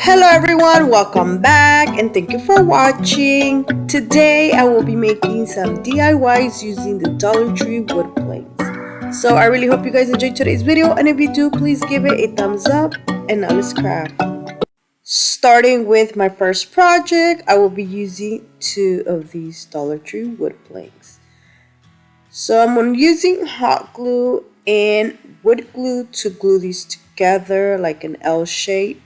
Hello everyone, welcome back and thank you for watching. Today I will be making some DIYs using the Dollar Tree wood planks. So I really hope you guys enjoyed today's video, and if you do, please give it a thumbs up and now let's craft. Starting with my first project, I will be using 2 of these Dollar Tree wood planks. So I'm using hot glue and wood glue to glue these together like an L shape.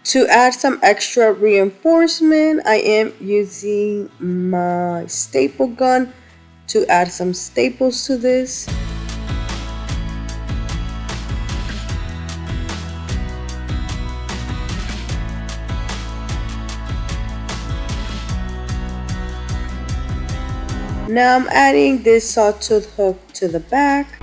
To add some extra reinforcement, I am using my staple gun to add some staples to this. Now I'm adding this sawtooth hook to the back.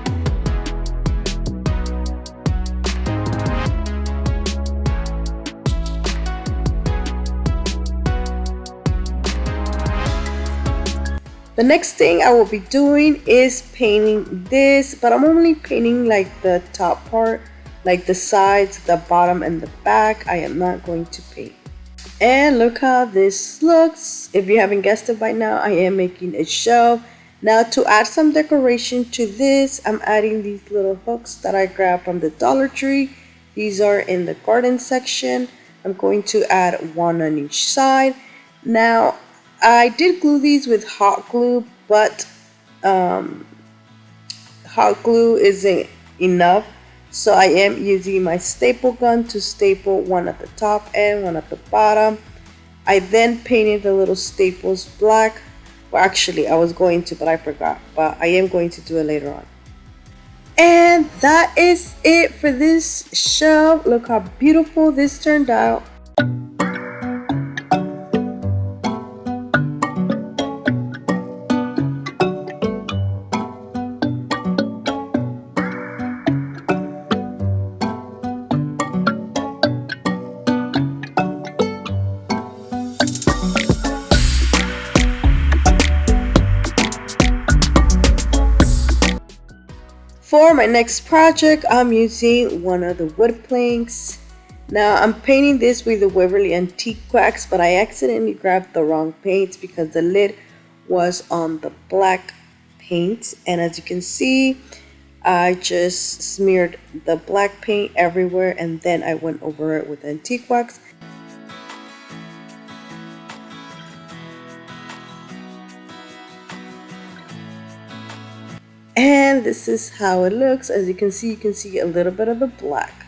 The next thing I will be doing is painting this, but I'm only painting like the top part, like the sides, the bottom, and the back. I am not going to paint. And look how this looks. If you haven't guessed it by now, I am making a shelf. Now to add some decoration to this, I'm adding these little hooks that I grabbed from the Dollar Tree. These are in the garden section. I'm going to add one on each side. Now I did glue these with hot glue, but hot glue isn't enough, so I am using my staple gun to staple one at the top and one at the bottom. I then painted the little staples black. Well, actually I was going to, but I forgot, but I am going to do it later on. And that is it for this shelf. Look how beautiful this turned out. For my next project, I'm using one of the wood planks. Now I'm painting this with the Waverly Antique Wax, but I accidentally grabbed the wrong paint because the lid was on the black paint. And as you can see, I just smeared the black paint everywhere and then I went over it with antique wax. And this is how it looks. As you can see a little bit of the black.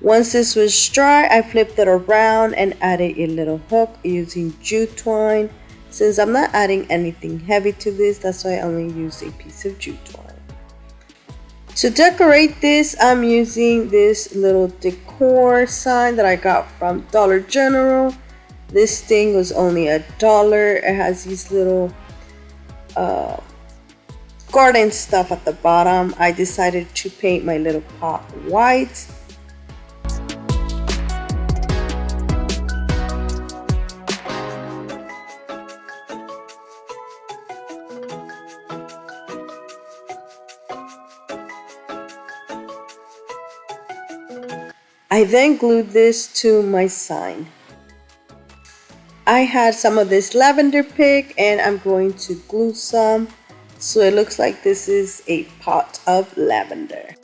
Once this was dry, I flipped it around and added a little hook using jute twine. Since I'm not adding anything heavy to this, that's why I only use a piece of jute twine. To decorate this, I'm using this little Decor sign that I got from Dollar General. This thing was only $1. It has these little garden stuff at the bottom. I decided to paint my little pot white. I then glued this to my sign. I had some of this lavender pick and I'm going to glue some so it looks like this is a pot of lavender.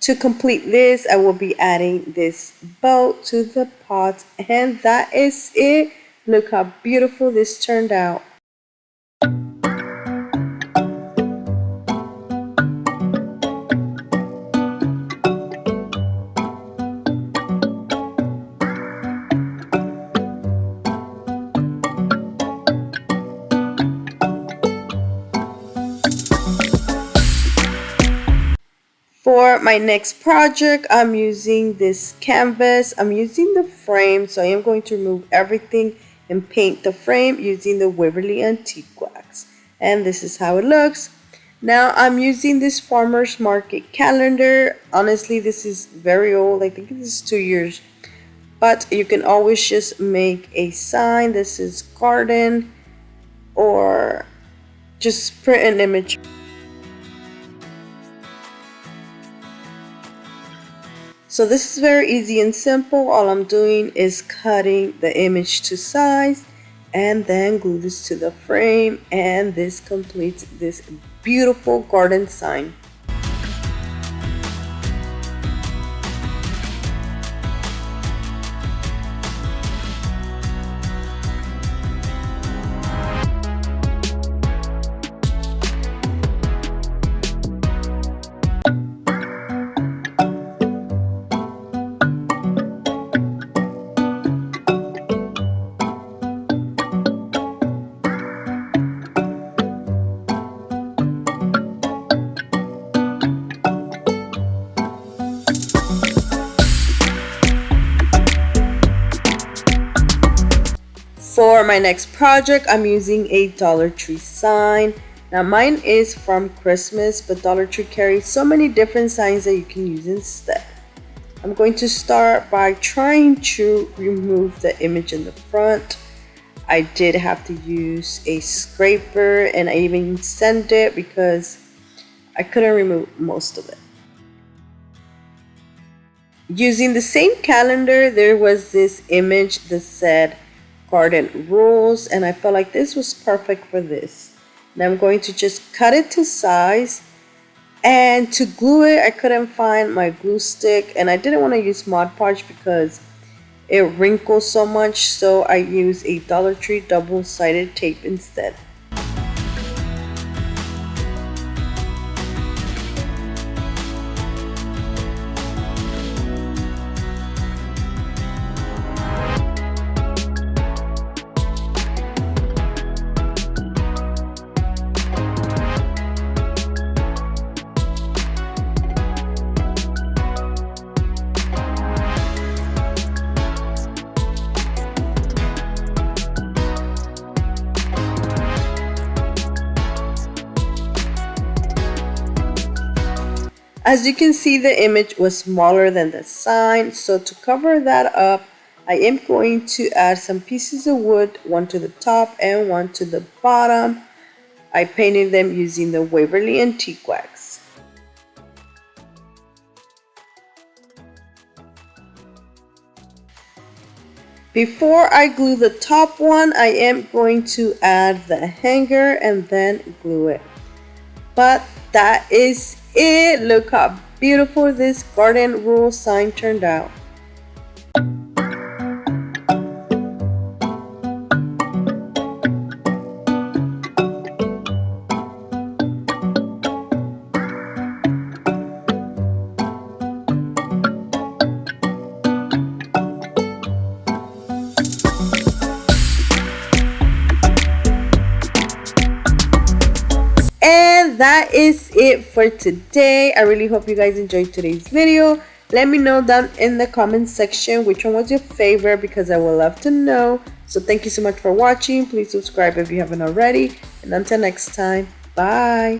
To complete this, I will be adding this bow to the pot, and that is it Look how beautiful this turned out. For my next project, I'm using this canvas. I'm using the frame, so I am going to remove everything and paint the frame using the Waverly Antique Wax. And this is how it looks. Now I'm using this farmer's market calendar. Honestly, this is very old. I think this is 2 years. But you can always just make a sign. This is garden, or just print an image. So this is very easy and simple. All I'm doing is cutting the image to size and then glue this to the frame, and this completes this beautiful garden sign. For my next project, I'm using a Dollar Tree sign. Now mine is from Christmas, but Dollar Tree carries so many different signs that you can use instead. I'm going to start by trying to remove the image in the front. I did have to use a scraper, and I even sanded it because I couldn't remove most of it. Using the same calendar, there was this image that said garden rules, and I felt like this was perfect for this. Now I'm going to just cut it to size, and to glue it I couldn't find my glue stick, and I didn't want to use Mod Podge because it wrinkles so much, so I use a Dollar Tree double-sided tape instead. As you can see, the image was smaller than the sign, so to cover that up, I am going to add some pieces of wood, one to the top and one to the bottom. I painted them using the Waverly Antique Wax. Before I glue the top one, I am going to add the hanger and then glue it. But that is it. Look how beautiful this garden rule sign turned out. And that is it for today. I really hope you guys enjoyed today's video. Let me know down in the comment section which one was your favorite, because I would love to know. So thank you so much for watching. Please subscribe if you haven't already. And until next time, bye.